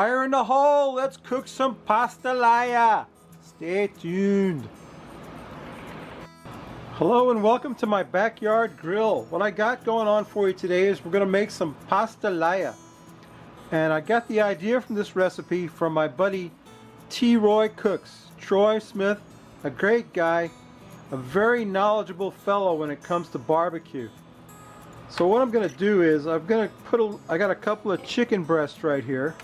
Fire in the hole! Let's cook some pastalaya! Stay tuned! Hello and welcome to my backyard grill. What I got going on for you today is we're going to make some pastalaya. And I got the idea from this recipe from my buddy T. Roy Cooks. Troy Smith, a great guy, a very knowledgeable fellow when it comes to barbecue. So what I'm going to do is I got a couple of chicken breasts right here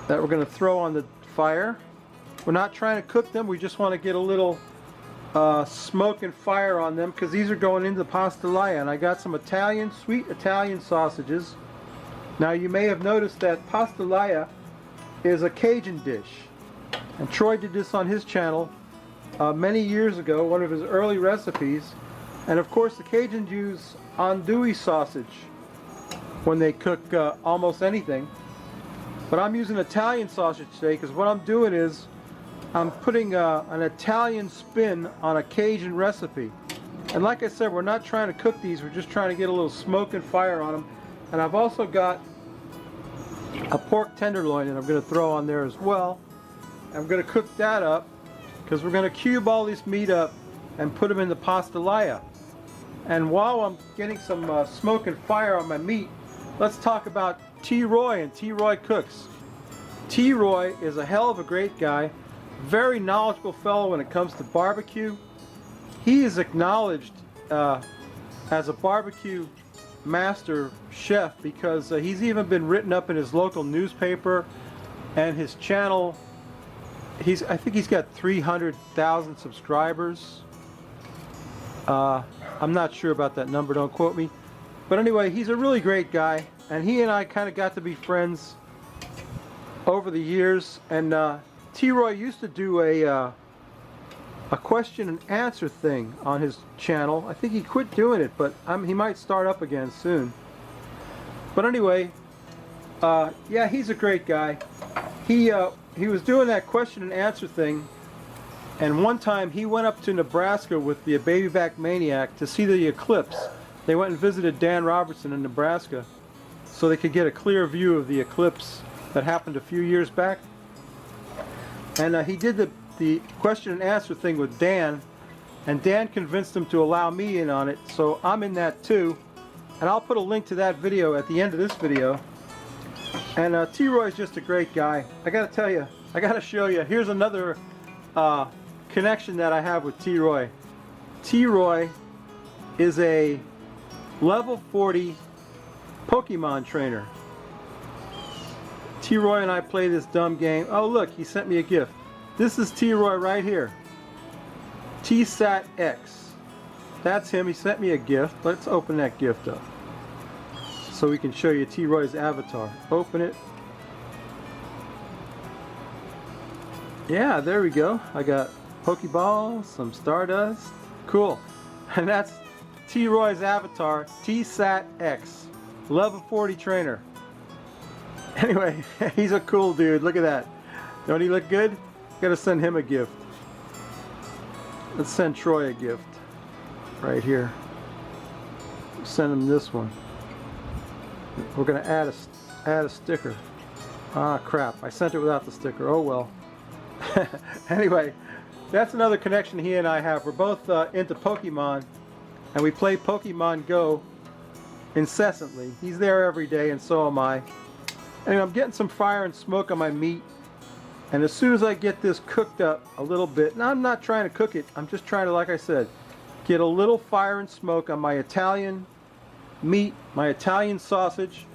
that we're going to throw on the fire. We're not trying to cook them, we just want to get a little smoke and fire on them because these are going into the pastalaya. And I got some sweet Italian sausages. Now you may have noticed that pastalaya is a Cajun dish, and Troy did this on his channel many years ago, one of his early recipes. And of course the Cajuns use andouille sausage when they cook almost anything. But I'm using Italian sausage today because what I'm doing is I'm putting an Italian spin on a Cajun recipe. And like I said, we're not trying to cook these, we're just trying to get a little smoke and fire on them. And I've also got a pork tenderloin that I'm going to throw on there as well. I'm going to cook that up because we're going to cube all this meat up and put them in the pastalaya. And while I'm getting some smoke and fire on my meat, let's talk about T. Roy and T. Roy Cooks. T. Roy is a hell of a great guy, very knowledgeable fellow when it comes to barbecue. He is acknowledged as a barbecue master chef because he's even been written up in his local newspaper, and his channel, I think he's got 300,000 subscribers. I'm not sure about that number, don't quote me. But anyway, he's a really great guy, and he and I kind of got to be friends over the years. And T. Roy used to do a question and answer thing on his channel. I think he quit doing it, but he might start up again soon. But anyway, yeah, he's a great guy. He was doing that question and answer thing, and one time he went up to Nebraska with the Babyback Maniac to see the eclipse. They went and visited Dan Robertson in Nebraska so they could get a clear view of the eclipse that happened a few years back. And he did the question and answer thing with Dan, and Dan convinced him to allow me in on it, so I'm in that too. And I'll put a link to that video at the end of this video. And T. Roy is just a great guy. I gotta tell you, I gotta show you. Here's another connection that I have with T. Roy. T. Roy is a level 40 Pokemon trainer. T. Roy and I play this dumb game. Oh look, he sent me a gift. This is T. Roy right here. TSAT-X. That's him. He sent me a gift. Let's open that gift up so we can show you T. Roy's avatar. Open it. Yeah, there we go. I got Pokeballs, some Stardust. Cool. And that's T. Roy's avatar, TSAT-X. Level 40 trainer. Anyway, he's a cool dude. Look at that. Don't he look good? Gotta send him a gift. Let's send Troy a gift. Right here. Send him this one. We're gonna add a sticker. Ah crap, I sent it without the sticker. Oh well. Anyway, that's another connection he and I have. We're both into Pokemon, and we play Pokemon Go incessantly. He's there every day, and so am I. Anyway, I'm getting some fire and smoke on my meat, and as soon as I get this cooked up a little bit, now I'm not trying to cook it, I'm just trying to, like I said, get a little fire and smoke on my Italian meat, my Italian sausage,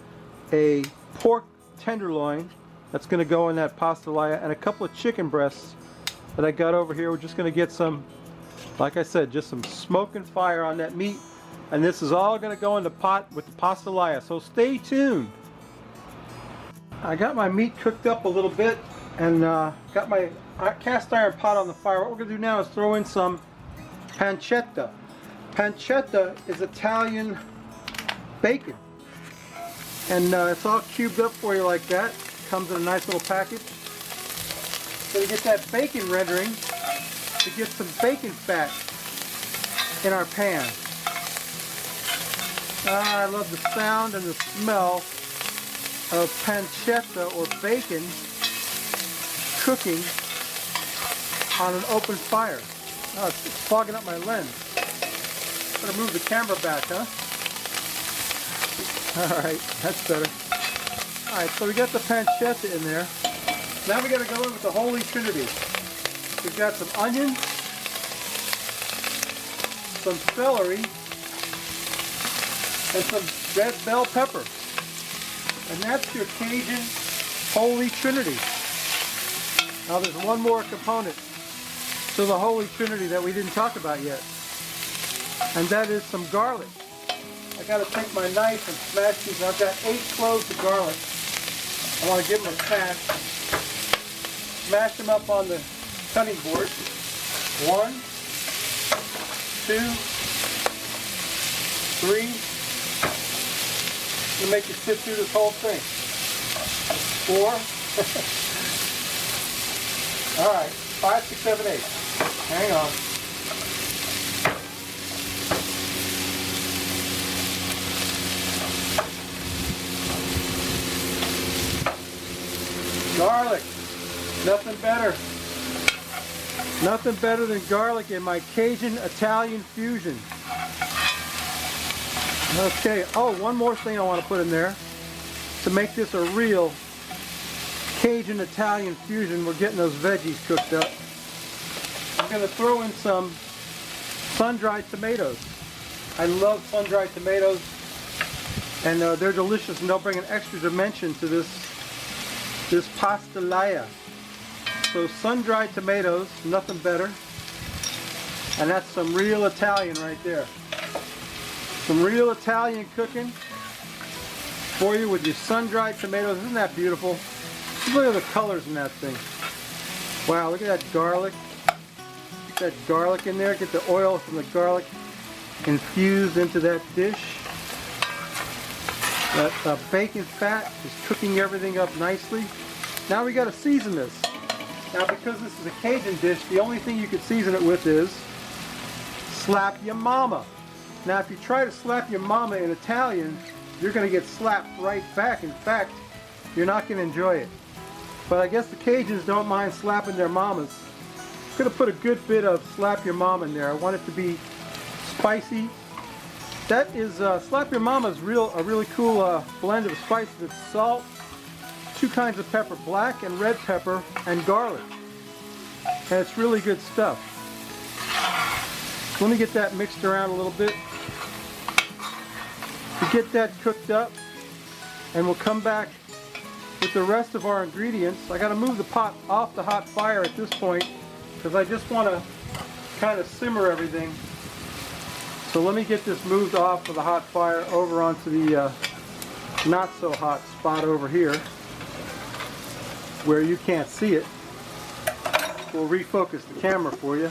a pork tenderloin that's going to go in that pastalaya, and a couple of chicken breasts that I got over here. We're just going to get some, like I said, just some smoke and fire on that meat, and this is all going to go in the pot with the pastalaya, so stay tuned. I got my meat cooked up a little bit, and got my cast iron pot on the fire. What we're going to do now is throw in some pancetta. Pancetta is Italian bacon, and it's all cubed up for you like that. Comes in a nice little package. So to get that bacon rendering, to get some bacon fat in our pan. I love the sound and the smell of pancetta or bacon cooking on an open fire. Oh, it's fogging up my lens. Better move the camera back, huh? Alright, that's better. Alright, so we got the pancetta in there. Now we got to go in with the Holy Trinity. We've got some onion, some celery, and some red bell pepper. And that's your Cajun Holy Trinity. Now there's one more component to the Holy Trinity that we didn't talk about yet. And that is some garlic. I got to take my knife and smash these. I've got 8 cloves of garlic. I want to give them a smash. Smash them up on the cutting board. 1, 2, 3. I'm going to make you sit through this whole thing. 4. Alright, 5, 6, 7, 8. Hang on. Garlic. Nothing better. Nothing better than garlic in my Cajun Italian fusion. Okay, oh, one more thing I want to put in there to make this a real Cajun Italian fusion. We're getting those veggies cooked up. I'm going to throw in some sun-dried tomatoes. I love sun-dried tomatoes, and they're delicious, and they'll bring an extra dimension to this pastalaya. So sun-dried tomatoes, nothing better, and that's some real Italian right there. Some real Italian cooking for you with your sun-dried tomatoes. Isn't that beautiful? Look at the colors in that thing. Wow, look at that garlic. Get that garlic in there. Get the oil from the garlic infused into that dish. That bacon fat is cooking everything up nicely. Now we got to season this. Now because this is a Cajun dish, the only thing you could season it with is slap your mama. Now if you try to slap your mama in Italian, you're going to get slapped right back. In fact, you're not going to enjoy it. But I guess the Cajuns don't mind slapping their mamas. I'm going to put a good bit of slap your mama in there. I want it to be spicy. That is, slap your mama is a really cool blend of spices. It's salt, 2 kinds of pepper, black and red pepper, and garlic. And it's really good stuff. Let me get that mixed around a little bit. To get that cooked up, and we'll come back with the rest of our ingredients. I got to move the pot off the hot fire at this point because I just want to kind of simmer everything. So let me get this moved off of the hot fire over onto the not so hot spot over here where you can't see it. We'll refocus the camera for you.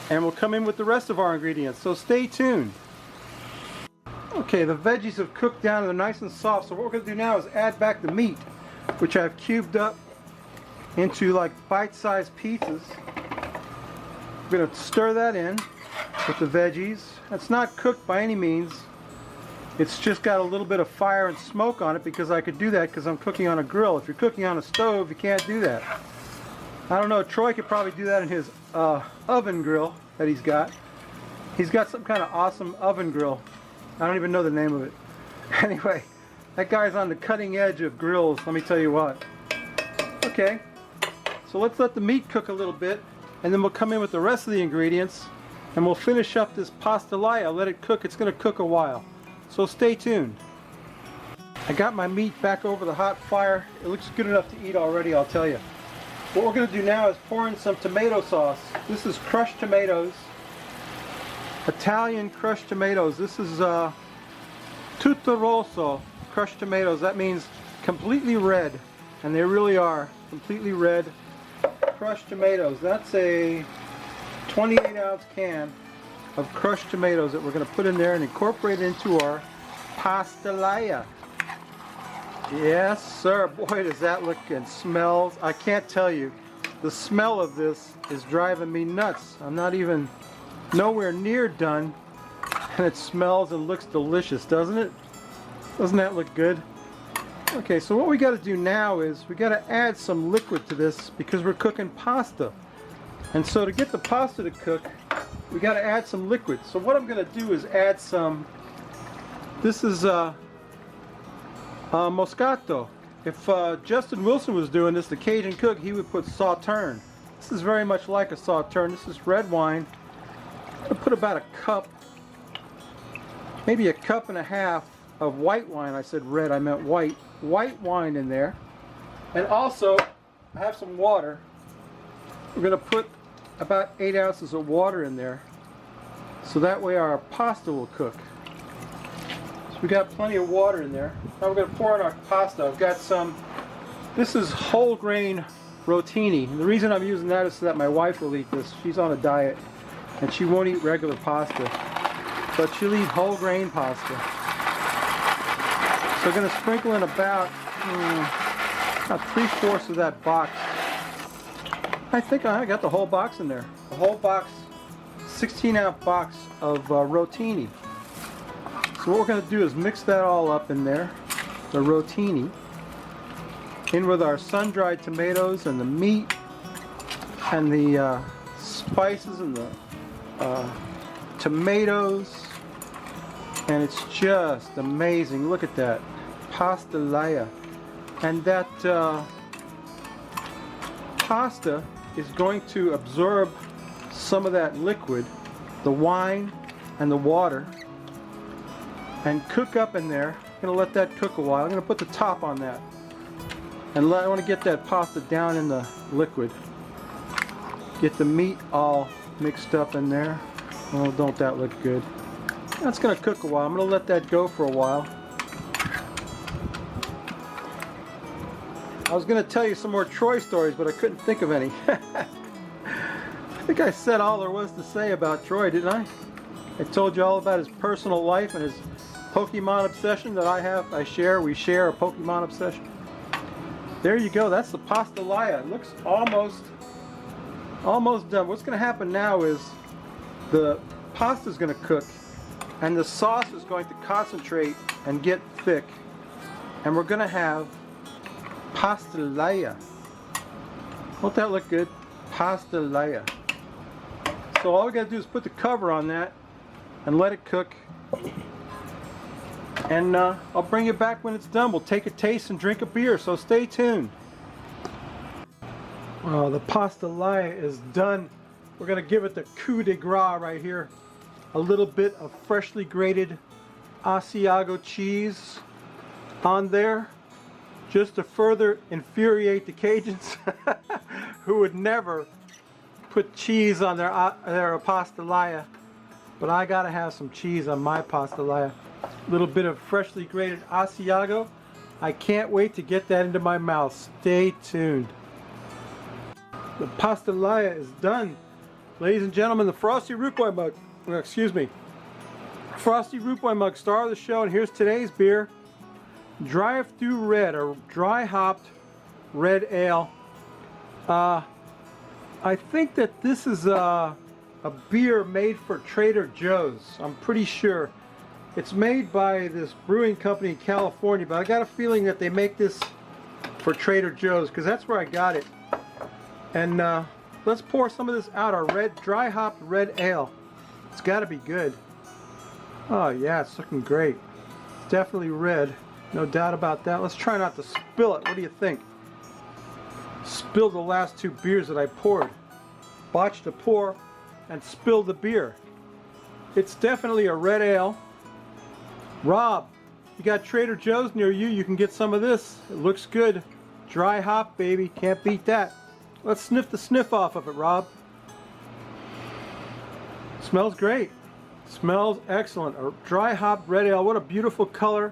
And we'll come in with the rest of our ingredients. So stay tuned. Okay, the veggies have cooked down and they're nice and soft. So what we're going to do now is add back the meat, which I've cubed up into like bite-sized pieces. I'm going to stir that in with the veggies. It's not cooked by any means. It's just got a little bit of fire and smoke on it because I could do that because I'm cooking on a grill. If you're cooking on a stove, you can't do that. I don't know, Troy could probably do that in his oven grill that he's got. He's got some kind of awesome oven grill. I don't even know the name of it. Anyway, that guy's on the cutting edge of grills, let me tell you what. Okay, so let's let the meat cook a little bit, and then we'll come in with the rest of the ingredients, and we'll finish up this pastalaya. Let it cook. It's going to cook a while. So stay tuned. I got my meat back over the hot fire. It looks good enough to eat already, I'll tell you. What we're going to do now is pour in some tomato sauce. This is crushed tomatoes. Italian crushed tomatoes. This is tutto rosso crushed tomatoes. That means completely red, and they really are completely red crushed tomatoes. That's a 28-ounce can of crushed tomatoes that we're going to put in there and incorporate into our pastalaya. Yes, sir. Boy, does that look and smells. I can't tell you. The smell of this is driving me nuts. I'm not even nowhere near done, and it smells and looks delicious, doesn't it? Doesn't that look good? Okay, so what we got to do now is we got to add some liquid to this because we're cooking pasta. And so to get the pasta to cook, we got to add some liquid. So what I'm going to do is add some, this is Moscato. If Justin Wilson was doing this, the Cajun cook, he would put Sauterne. This is very much like a Sauterne. This is red wine. I'm going to put about a cup, maybe a cup and a half of white wine. I said red, I meant white. White wine in there. And also, I have some water. We're going to put about 8 ounces of water in there. So that way our pasta will cook. So we got plenty of water in there. Now we're going to pour in our pasta. I've got some, this is whole grain rotini. And the reason I'm using that is so that my wife will eat this. She's on a diet and she won't eat regular pasta. But she'll eat whole grain pasta. So we're going to sprinkle in about 3/4 of that box. I think I got the whole box in there. The whole box, 16-ounce box of rotini. So what we're going to do is mix that all up in there, the rotini, in with our sun-dried tomatoes and the meat and the spices and the tomatoes. And it's just amazing. Look at that. Pastalaya. And that pasta is going to absorb some of that liquid, the wine and the water, and cook up in there. I'm going to let that cook a while. I'm going to put the top on that. And I want to get that pasta down in the liquid. Get the meat all mixed up in there. Oh, don't that look good? That's going to cook a while. I'm going to let that go for a while. I was going to tell you some more Troy stories, but I couldn't think of any. I think I said all there was to say about Troy, didn't I? I told you all about his personal life and his Pokemon obsession that we share a Pokemon obsession. There you go, that's the pastalaya. It looks almost done. What's going to happen now is the pasta is going to cook and the sauce is going to concentrate and get thick. And we're going to have pastalaya. Won't that look good? Pastalaya. So all we got to do is put the cover on that and let it cook. And I'll bring you back when it's done. We'll take a taste and drink a beer, so stay tuned. Well, the pastalaya is done. We're going to give it the coup de grace right here. A little bit of freshly grated Asiago cheese on there, just to further infuriate the Cajuns who would never put cheese on their pastalaya. But I gotta have some cheese on my pastalaya. A little bit of freshly grated Asiago. I can't wait to get that into my mouth. Stay tuned. The pastalaya is done. Ladies and gentlemen, the Frosty Root Boy mug, Frosty Root Boy mug, star of the show, and here's today's beer. Drive-through red, or dry hopped red ale. I think that this is a beer made for Trader Joe's. I'm pretty sure. It's made by this brewing company in California, but I got a feeling that they make this for Trader Joe's because that's where I got it. And let's pour some of this out, our red, dry hopped red ale. It's got to be good. Oh yeah, it's looking great. It's definitely red. No doubt about that. Let's try not to spill it. What do you think? Spilled the last two beers that I poured. Botched the pour and spilled the beer. It's definitely a red ale. Rob, you got Trader Joe's near you. You can get some of this. It looks good. Dry hop, baby. Can't beat that. Let's sniff the sniff off of it, Rob. Smells great. Smells excellent. A dry hop red ale. What a beautiful color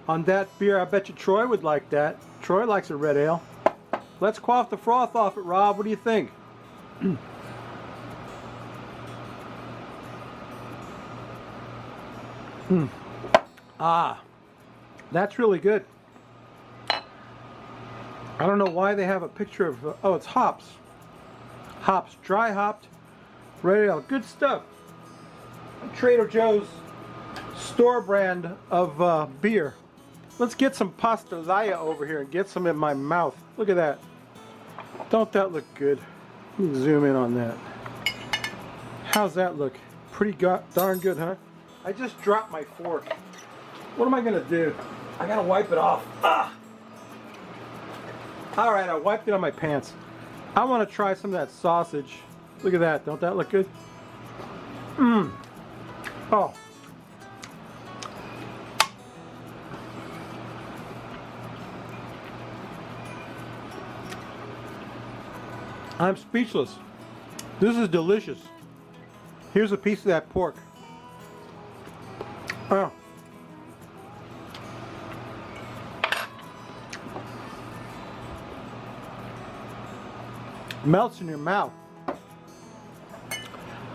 on that beer. I bet you Troy would like that. Troy likes a red ale. Let's quaff the froth off it, Rob. What do you think? Ah, that's really good. I don't know why they have a picture of, oh, it's hops. Hops, dry hopped, red ale, good stuff. Trader Joe's store brand of beer. let's get some pastalaya over here and get some in my mouth. Look at that. Don't that look good? Let me zoom in on that. How's that look? Pretty darn good, huh? I just dropped my fork. What am I gonna do? I gotta wipe it off. Ah! All right, I wiped it on my pants. I want to try some of that sausage. Look at that. Don't that look good? Mmm. Oh. I'm speechless. This is delicious. Here's a piece of that pork. Oh. Melts in your mouth.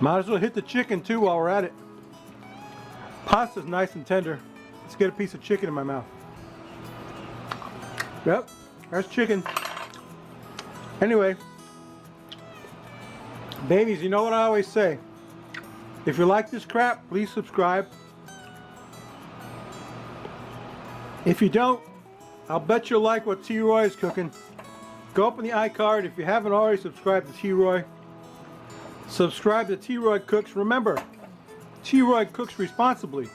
Might as well hit the chicken too while we're at it. Pasta's nice and tender. Let's get a piece of chicken in my mouth. Yep, there's chicken. Anyway, babies, you know what I always say. If you like this crap, please subscribe. If you don't, I'll bet you'll like what T-Roy is cooking. Go up in the iCard if you haven't already subscribed to T-Roy. Subscribe to T-Roy Cooks. Remember, T-Roy cooks responsibly.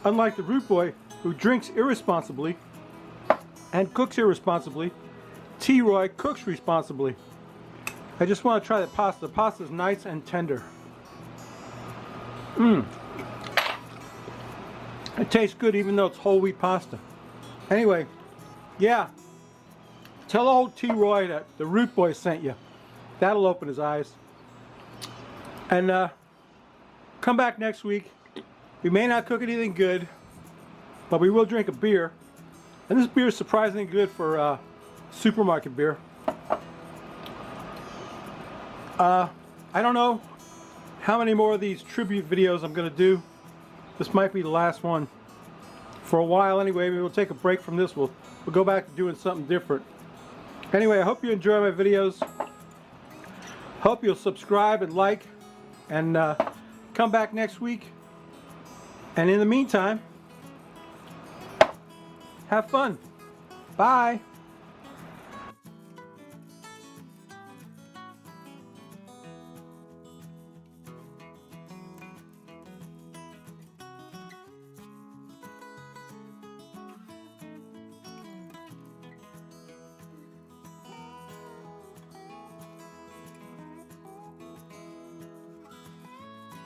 Unlike the Root Boy, who drinks irresponsibly and cooks irresponsibly, T-Roy cooks responsibly. I just want to try the pasta. The pasta's nice and tender. Mmm. It tastes good even though it's whole wheat pasta. Anyway, yeah. Tell old T-Roy that the Root Boy sent you. That'll open his eyes. And come back next week. We may not cook anything good, but we will drink a beer. And this beer is surprisingly good for supermarket beer. I don't know how many more of these tribute videos I'm going to do. This might be the last one. For a while anyway. Maybe we'll take a break from this. We'll go back to doing something different. Anyway, I hope you enjoy my videos. Hope you'll subscribe and like. And come back next week. And in the meantime, have fun. Bye.